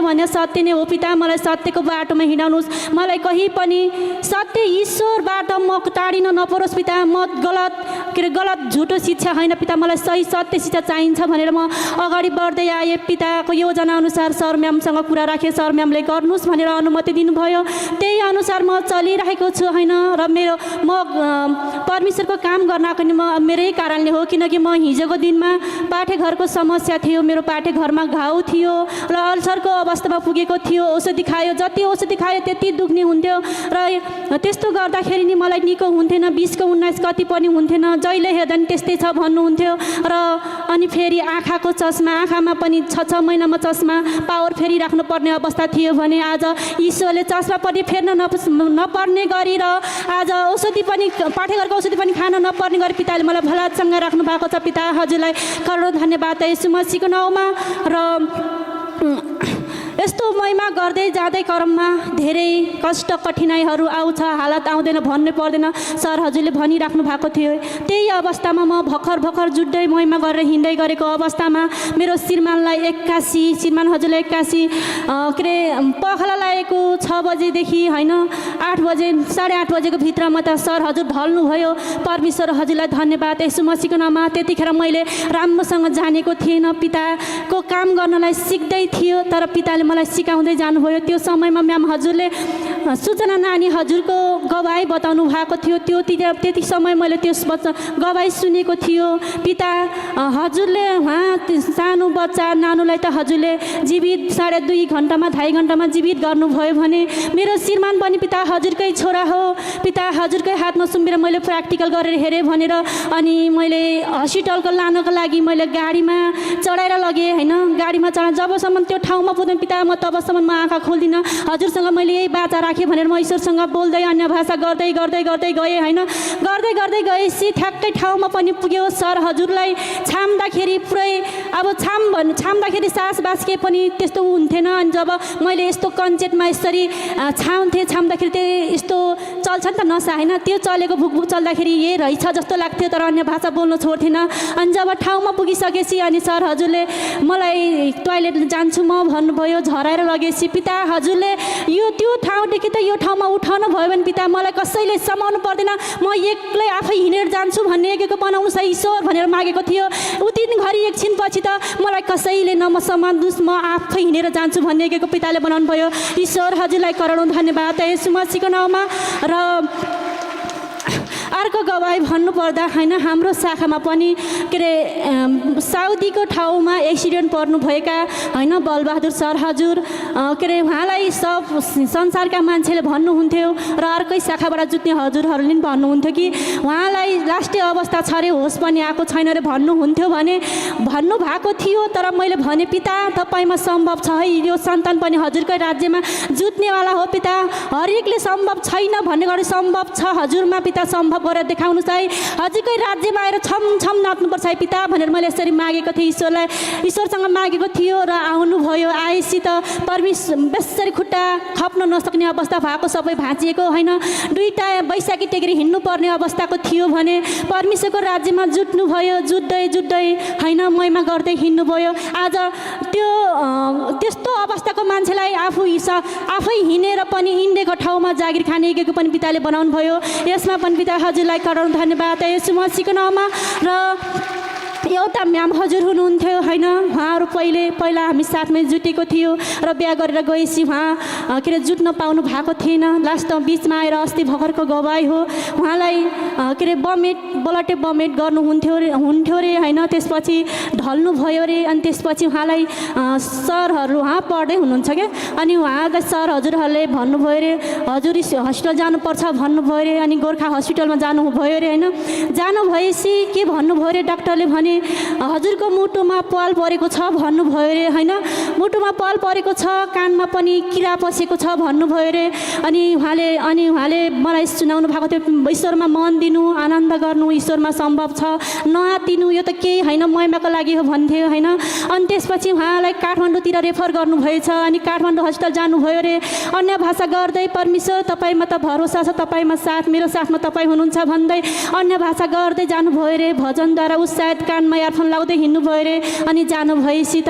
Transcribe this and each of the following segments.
भने सत्य नै हो पिता, मलाई सत्यको बाटोमा हिँडाउनुहोस्, मलाई कहीँ पनि सत्य ईश्वरबाट म टाढिन नपरोस् पिता। म गलत झुटो शिक्षा होइन पिता, मलाई सही सत्य शिक्षा चाहिन्छ भनेर म अगाडि बढ्दै आएँ। पिताको योजना अनुसार सर म्यामसँग कुरा राखेँ, सर म्यामले गर्नुहोस् भनेर अनुमति दिनुभयो, त्यही अनुसार म चलिरहेको छु होइन। र म परमेश्वरको काम गर्न आएको नि मेरै कारणले हो, किनकि म हिजोको दिनमा पाठेघरको समस्या थियो, मेरो पाठेघरमा घाउ थियो र अल्सरको अवस्थामा पुगेको थियो। औषधि खायो, जति औषधि खायो त्यति दुख्ने हुन्थ्यो र त्यस्तो गर्दाखेरि नि मलाई निको हुन्थेन, 20 को 19 कति पनि हुन्थेन, जहिले हेर्दा नि त्यस्तै छ भन्नुहुन्थ्यो। र अनि फेरि आँखाको चस्मा, आँखामा पनि 6 महिनामा चस्मा पावर फेरि राख्नुपर्ने अवस्था थियो भने आज ईश्वरले चस्मा पनि फेर्न नपर्ने गरी र आज औषधि पनि पाठेघरको औषधि पनि खान नपर्ने गरी पिताले मलाई भलासँग राख्नु भएको छ। पिता हजुरलाई करोडौँ धन्यवाद येशू मसीहको नाउँमा। र यस्तो महिमा गर्दै जाँदै क्रममा धेरै कष्ट कठिनाइहरू आउँछ, हालत आउँदैन भन्नै पर्दैन, सर हजुरले भनिराख्नु भएको थियो। त्यही अवस्थामा म भर्खर जुट्दै महिमा गरेर हिँड्दै गरेको अवस्थामा मेरो श्रीमानलाई 81 श्रीमान हजुरलाई 81 के अरे पखला लागेको 6 बजेदेखि होइन 8 बजे 8:30 बजेको भित्रमा त सर हजुर ढल्नुभयो। परमेश्वर हजुरलाई धन्यवाद येशू मसीहको नाममा। त्यतिखेर मैले राम्रोसँग जानेको थिएन, पिताको काम गर्नलाई सिक्दै थियो, तर पिताले मलाई सिकाउँदै जानुभयो। त्यो समयमा म्याम हजुरले सूचना नानी हजुरको गवाई बताउनु भएको थियो, त्यति समय मैले त्यस गवाई सुनेको थियो। पिता हजुरले सानो बच्चा नानुलाई त हजुरले जीवित 2.5 घन्टामा 2.5 घन्टामा जीवित गर्नुभयो भने मेरो श्रीमान पनि पिता हजुरकै छोरा हो। पिता हजुरकै हातमा सुम्पेर मैले प्र्याक्टिकल गरेर हेरेँ भनेर अनि मैले हस्पिटलको लानको लागि मैले गाडीमा चढाएर लगेँ होइन। गाडीमा चढा जबसम्म त्यो ठाउँमा पुग्दैन पिता म तबसम्म म आँखा खोल्दिनँ, हजुरसँग मैले यही बाचा राखेँ भनेर म ईश्वरसँग बोल्दै अन्य भाषा गर्दै गएँ होइन। गर्दै गएपछि ठ्याक्कै ठाउँमा पनि पुग्यो। सर हजुरलाई छाम्दाखेरि पुरै अब छाम्दाखेरि सास बास्के पनि त्यस्तो हुन्थेन। अनि जब मैले यस्तो कन्चेटमा यसरी छाम्दाखेरि त्यो यस्तो चल्छ नि त नसा होइन, त्यो चलेको भुकभुक चल्दाखेरि यही रहेछ जस्तो लाग्थ्यो, तर अन्य भाषा बोल्न छोड्थेन। अनि जब ठाउँमा पुगिसकेपछि अनि सर हजुरले मलाई टोइलेट जान्छु म भन्नुभयो, झराएर लगेपछि पिता हजुरले त्यो ठाउँदेखि त यो ठाउँमा उठाउनु भयो भने पिता मलाई कसैले समाउनु पर्दैन, म एक्लै आफै हिँडेर जान्छु भन्ने एकेको बनाउनु छ ईश्वर भनेर मागेको थियो। उति घरि एकछिनपछि त मलाई कसैले नसमाउनुहोस्, म आफै हिँडेर जान्छु भन्ने एकेको पिताले बनाउनु भयो। ईश्वर हजुरलाई करोडौँ धन्यवाद येशू मसीहको नाउँमा। र अर्को गवाई भन्नुपर्दा होइन हाम्रो शाखामा पनि के अरे साउदीको ठाउँमा एक्सिडेन्ट पर्नुभएका होइन बलबहादुर सर हजुर के अरे उहाँलाई सब संसारका मान्छेले भन्नुहुन्थ्यो र अर्कै शाखाबाट जुत्ने हजुरहरूले पनि भन्नुहुन्थ्यो कि उहाँलाई लास्टे अवस्था छ अरे, होस पनि आएको छैन अरे भन्नुहुन्थ्यो भने भन्नुभएको थियो। तर मैले भने पिता तपाईँमा सम्भव छ है, यो सन्तान पनि हजुरकै राज्यमा जुत्नेवाला हो पिता, हरेकले सम्भव छैन भन्ने गरी सम्भव छ हजुरमा पिता, सम्भव गरेर देखाउनुहोस् है, हजुरकै राज्यमा आएर छम नाच्नुपर्छ है पिता भनेर मैले यसरी मागेको थिएँ। ईश्वरसँग मागेको थियो र आउनुभयो। आएपछि त परमेश्वर बेसरी खुट्टा खप्न नसक्ने अवस्था भएको, सबै भाँचिएको होइन, 2टा बैशाखी टेकेर हिँड्नुपर्ने अवस्थाको थियो भने परमेश्वरको राज्यमा जुट्दै होइन महिमा गर्दै हिँड्नुभयो। आज त्यस्तो अवस्थाको मान्छेलाई आफै हिँडेर पनि इन्डेको ठाउँमा जागिर खाने एकेको पनि पिताले बनाउनु भयो। यसमा पनि पिता हजुरलाई करोडौँ धन्यवाद येशू मसीहको नाउँमा। र एउटा म्याम हजुर हुनुहुन्थ्यो होइन, उहाँहरू पहिला हामी साथमै जुटेको थियो र बिहा गरेर गएपछि उहाँ के अरे जुट्न पाउनु भएको थिएन। लास्टमा बिचमा आएर अस्ति भर्खरको गवाई हो, उहाँलाई के अरे ब्लड बमेट गर्नुहुन्थ्यो अरे होइन, त्यसपछि ढल्नुभयो अरे। अनि त्यसपछि उहाँलाई सरहरू उहाँ पढ्दै हुनुहुन्छ क्या, अनि उहाँलाई सर हजुरहरूले भन्नुभयो अरे हजुर हस्पिटल जानुपर्छ भन्नुभयो अरे। अनि गोर्खा हस्पिटलमा जानुभयो अरे होइन। जानु भएपछि के भन्नुभयो अरे डाक्टरले भने हजुरको मुटुमा पाल परेको छ भन्नुभयो अरे होइन, मुटुमा पाल परेको छ, कानमा पनि किरा पसेको छ भन्नुभयो अरे। अनि उहाँले मलाई सुनाउनु भएको थियो ईश्वरमा मन दिनु, आनन्द गर्नु ईश्वरमा सम्भव छ, नआतिनु, यो त केही होइन महिमाको लागि हो भन्थ्यो होइन। अनि त्यसपछि उहाँलाई काठमाडौँतिर रेफर गर्नुभएछ, अनि काठमाडौँ हस्पिटल जानुभयो अरे। अन्य भाषा गर्दै परमेश्वर तपाईँमा त भरोसा छ, तपाईँमा साथ, मेरो साथमा तपाईँ हुनुहुन्छ भन्दै अन्य भाषा गर्दै जानुभयो अरे। भजनद्वारा उत्साहित कानमा इयरफोन लाउँदै हिँड्नुभयो रे अनि जानुभएपछि त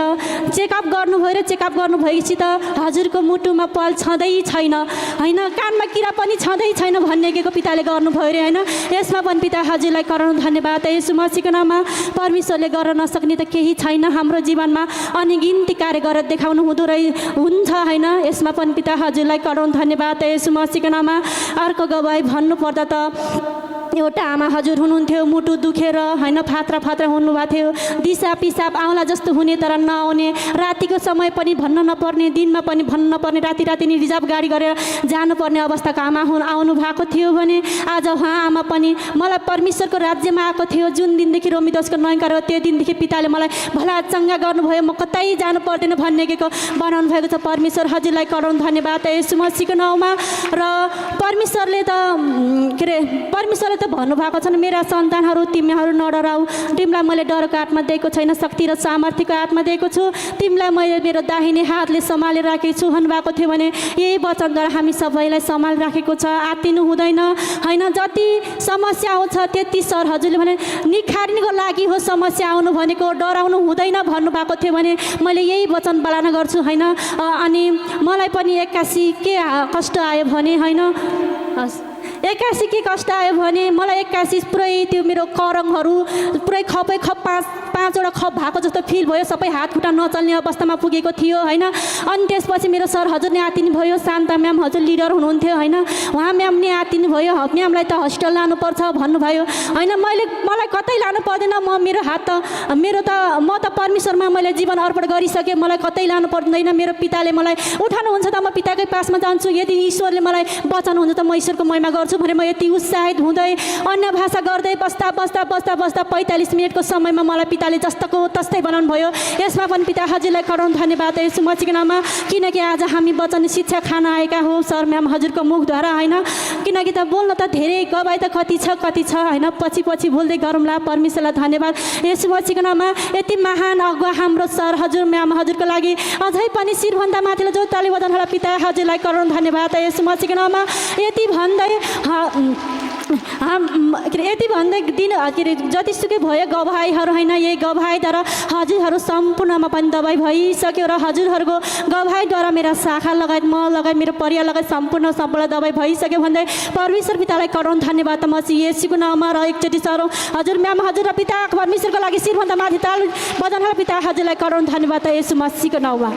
चेकअप गर्नुभयो रे चेकअप गर्नुभएपछि त हजुरको मुटुमा पल छँदै छैन होइन कानमा किरा पनि छँदै छैन भन्ने के को पिताले गर्नुभयो रे होइन यसमा पनि पिता हजुरलाई करोडौँ धन्यवाद यसो मसीहको नाममा परमेश्वरले गर्न नसक्ने त केही छैन हाम्रो जीवनमा अनगिन्ती कार्य गरेर देखाउनु हुन्छ होइन यसमा पनि पिता हजुरलाई करोडौँ धन्यवाद यसो मसीहको नाममा अर्को गवाई भन्नुपर्दा त एउटा आमा हजुर हुनुहुन्थ्यो मुटु दुखेर होइन फात्रा फात्रा हुनुभएको थियो दिसा पिसाब आउला जस्तो हुने तर नआउने रातिको समय पनि भन्न नपर्ने दिनमा पनि भन्न नपर्ने राति राति नै रिजर्भ गाडी गरेर जानुपर्ने अवस्थाको आमा आउनु भएको थियो भने आज उहाँ आमा पनि मलाई परमेश्वरको राज्यमा आएको थियो जुन दिनदेखि रोमिदोसको नयनकार हो त्यो दिनदेखि पिताले मलाई भला चङ्गा गर्नुभयो म कतै जानु पर्दैन भन्ने के बनाउनु भएको छ परमेश्वर हजुरलाई करोडौँ धन्यवाद यसो मसीहको नाउँमा र परमेश्वरले त के अरे परमेश्वरले त भन्नुभएको छ मेरा सन्तानहरू तिमीहरू नडराऊ तिमीलाई मैले डरको आत्मा दिएको छैन शक्ति र सामर्थ्यको आत्मा दिएको छु तिमीलाई मैले मेरो दाहिने हातले सम्हालेर राखेको छु भन्नुभएको थियो भने यही वचनद्वारा हामी सबैलाई सम्हाल राखेको छ आत्तिनु हुँदैन होइन जति समस्या आउँछ त्यति सर हजुरले भने निखार्नको लागि हो समस्या आउनु भनेको डराउनु हुँदैन भन्नुभएको थियो भने मैले यही वचन पालना गर्छु होइन अनि मलाई पनि एक्कासी के कष्ट आयो भने होइन एक्कासी के कष्ट आयो भने मलाई एक्कासी पुरै त्यो मेरो करङहरू पुरै खपै खप पाँचवटा खप भएको जस्तो फिल भयो सबै हात खुट्टा नचल्ने अवस्थामा पुगेको थियो होइन अनि त्यसपछि मेरो सर हजुर नै आतिनु भयो शान्ता म्याम हजुर लिडर हुनुहुन्थ्यो होइन उहाँ म्याम नै आतिनु भयो म्यामलाई त हस्पिटल लानुपर्छ भन्नुभयो होइन मलाई कतै लानु पर्दैन मेरो हात त म त परमेश्वरमा मैले जीवन अर्पण गरिसकेँ मलाई कतै लानु पर्दैन मेरो पिताले मलाई उठाउनुहुन्छ त म पिताकै पासमा जान्छु यदि ईश्वरले मलाई बचाउनुहुन्छ त म ईश्वरको महिमा गर्छु भने म यति उत्साहित हुँदै अन्य भाषा गर्दै बस्दा 45 मिनटको समयमा मलाई पिताले जस्तोको तस्तै बनाउनु भयो यसमा पनि पिता हजुरलाई करोडौँ धन्यवाद यसो मसीहको नाममा किनकि आज हामी वचन शिक्षा खान आएका हौँ सर म्याम हजुरको मुखद्वारा होइन किनकि त बोल्न त धेरै गवाई त कति छ होइन पछि बोल्दै गरौँला परमेश्वरलाई धन्यवाद यसो मसीहको नाममा यति महान अगुवा हाम्रो सर हजुर म्याम हजुरको लागि अझै पनि शिरभन्दा माथिल्लो जो ताली बजाउनु होला पिता हजुरलाई करोडौँ धन्यवाद यसो मसीहको नाममा यति भन्दै दिन के अरे जतिसुकै भयो गवाईहरू होइन यही गवाईद्वारा हजुरहरू सम्पूर्णमा पनि दबाई भइसक्यो र हजुरहरूको गवाईद्वारा मेरा शाखा लगायत म लगायत मेरो परिवार लगायत सम्पूर्ण दबाई भइसक्यो भन्दै परमेश्वर पितालाई करोडौँ धन्यवाद म येशूको नाममा र एकचोटि सरौँ हजुर म्याम हजुर र पिता परमेश्वरको लागि शिरभन्दा माथि ताल बजाउनु पिता हजुरलाई करोडौँ धन्यवाद येशू मसीहको नाममा